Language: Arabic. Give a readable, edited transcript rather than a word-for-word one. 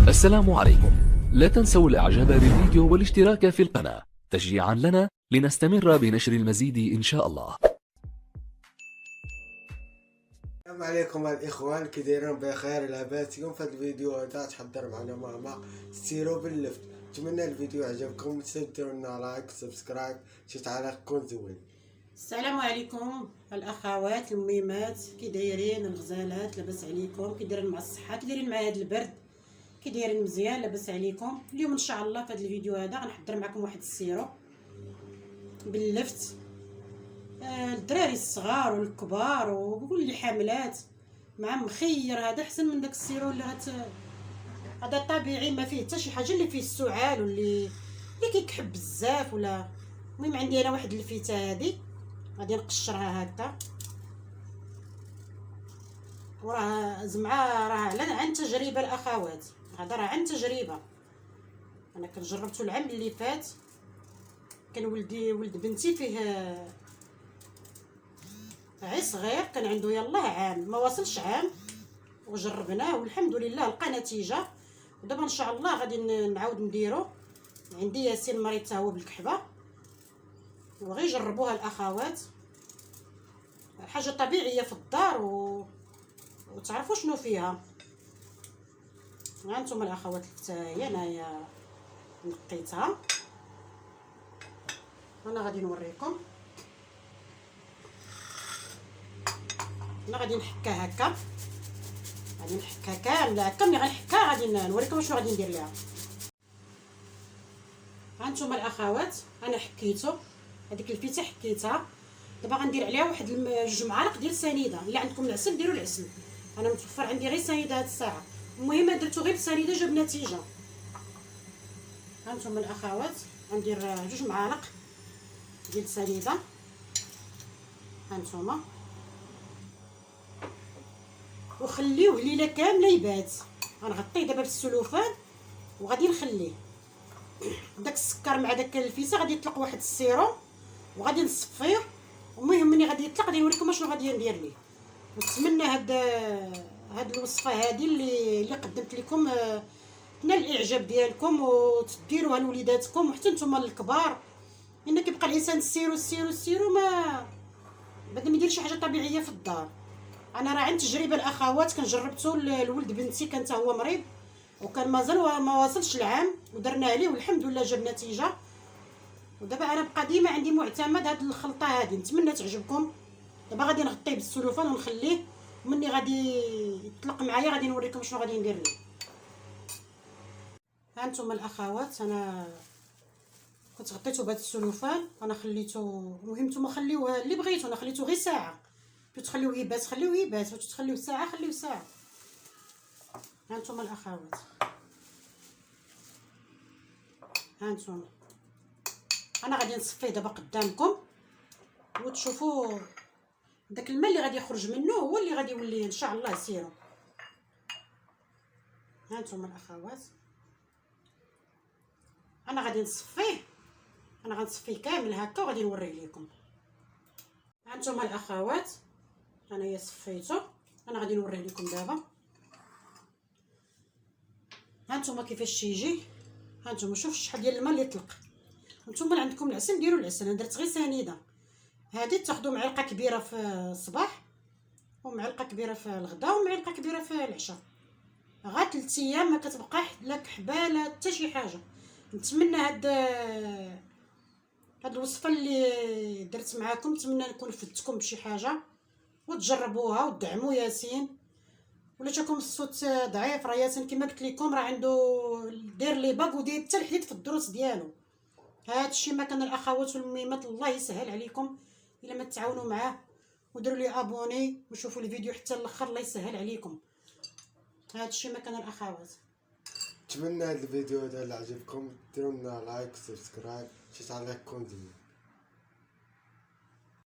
السلام عليكم. لا تنسوا الاعجاب بالفيديو والاشتراك في القناة تشجيعا لنا لنستمر بنشر المزيد ان شاء الله. السلام عليكم الاخوان، كي دايرين بخير؟ لاباس؟ اليوم في هذا الفيديو هذا تحضر معنا ماما ستيرو باللفت. نتمنى الفيديو عجبكم، تديروا لنا لايك وسبسكرايب، شي تعليق يكون زوين. السلام عليكم الاخوات الميمات، كي دايرين الغزالات؟ لاباس عليكم؟ كي دايرين مع الصحه؟ كي دايرين مع هذا البرد؟ كي دايرين مزيان؟ لاباس عليكم؟ اليوم ان شاء الله في هذا الفيديو هذا غنحضر معكم واحد السيرو باللفت. الدراري الصغار والكبار وكل حاملات مع مخير، هذا احسن من داك السيرو اللي هذا طبيعي، ما فيه حتى شي حاجه اللي فيه السعال واللي كيكحب بزاف ولا. المهم عندي انا واحد الفيته هذه غادي نقشرها هكا، وراه زعما راه عن تجربه الاخوات، هذا راه عن تجربه. انا كنجربته العام اللي فات، كان ولد بنتي فيه عي صغير، كان عنده يلاه عام ما وصلش عام، وجربناه والحمد لله لقى نتيجه. ودابا ان شاء الله غادي نعاود نديرو. عندي ياسين مريض حتى هو بالكحبه، وغير جربوها الاخوات، حاجه طبيعيه في الدار وتعرفوا شنو فيها. ها انتم الاخوات الفتايه، انايا نقيتها، انا غادي نوريكم. انا غادي نحكها هكا، غادي نحكها كامله هكا. ملي غنحكها غادي نوريكم شنو غادي ندير ليها. ها انتم الاخوات، انا حكيتو هذيك الفيته حكيتها. دابا غندير عليها واحد جوج معالق ديال سنيده. الا عندكم العسل ديروا العسل، انا متوفر عندي غير سنيده هاد الساعه. المهم درتو غير بسنيده جاب نتيجه. هانتوما الاخوات غندير جوج معالق ديال سنيده. هانتوما وخليوه ليله كامله يبات. غنغطيه دابا بالسلوفان وغادي نخليه. داك السكر مع داك الفيسه غادي يطلق واحد السيروم وغادي نصفيه. المهم ملي غادي يطلق غادي نوريكم شنو غادي ندير ليه. نتمنى هاد الوصفه هذه اللي قدمت لكم تنال الاعجاب ديالكم وتديروها لوليداتكم وحتى نتوما الكبار. ان كيبقى الانسان السيرو ما بدا ما يدير شي حاجه طبيعيه في الدار. انا راه عن تجربه الاخوات، كان جربته لولد بنتي، كان حتى هو مريض وكان مازال ما وصلش العام، ودرنا عليه والحمد لله جاب نتيجه. ودابا انا بقى ديما عندي معتمد هاد الخلطه هذه، نتمنى تعجبكم. دابا غادي نغطيه بالسلوفان ونخليه، ومني غادي يطلق معايا غادي نوريكم شنو غادي ندير ليه. ها انتم الاخوات، انا كنت غطيته بهذا السلوفان، انا خليته. المهم نتوما خليوه اللي بغيتو، انا خليته غير ساعه. بغيتو تخليوه يبات خليوه يبات، بغيتو تخليوه ساعه خليوه ساعه. ها انتم الاخوات، ها انتم انا غادي نصفيه دابا قدامكم وتشوفوا داك الماء اللي غادي يخرج منه هو اللي غادي يولي ان شاء الله سيرو. ها انتم الاخوات، انا غادي نصفيه، انا غنصفيه كامل هكا وغادي نوريه لكم. ها انتم الاخوات، انايا صفيته، انا غادي نوريه لكم دابا. ها انتم كيفاش يجي. ها انتم شوف شحال ديال الماء اللي طلق. نتوما اللي عندكم العسل ديروا العسل، انا درت غير سنيده. هذه تاخذوا معلقه كبيره في الصباح ومعلقه كبيره في الغداء ومعلقه كبيره في العشاء. غير 3 ايام ما كتبقى لا كحبه لا حتى شي حاجه. نتمنى هاد الوصفه اللي درت معاكم، نتمنى نكون فدتكم بشي حاجه وتجربوها وتدعموا ياسين. ولا جاكم الصوت ضعيف، راه ياسين كما قلت لكم راه عنده داير لي باغ وداير حتى الحديد في الدروس ديالو. هذا الشيء ما كان الاخوات والميمات، الله يسهل عليكم الا ما تعاونوا معاه وديروا لي ابوني وشوفوا الفيديو حتى الاخر، الله يسهل عليكم. هذا الشيء ما كان الاخوات. نتمنى هذا الفيديو هذا اللي عجبكم ديروا لنا لايك وسبسكرايب، شي تعليق يكون زوين.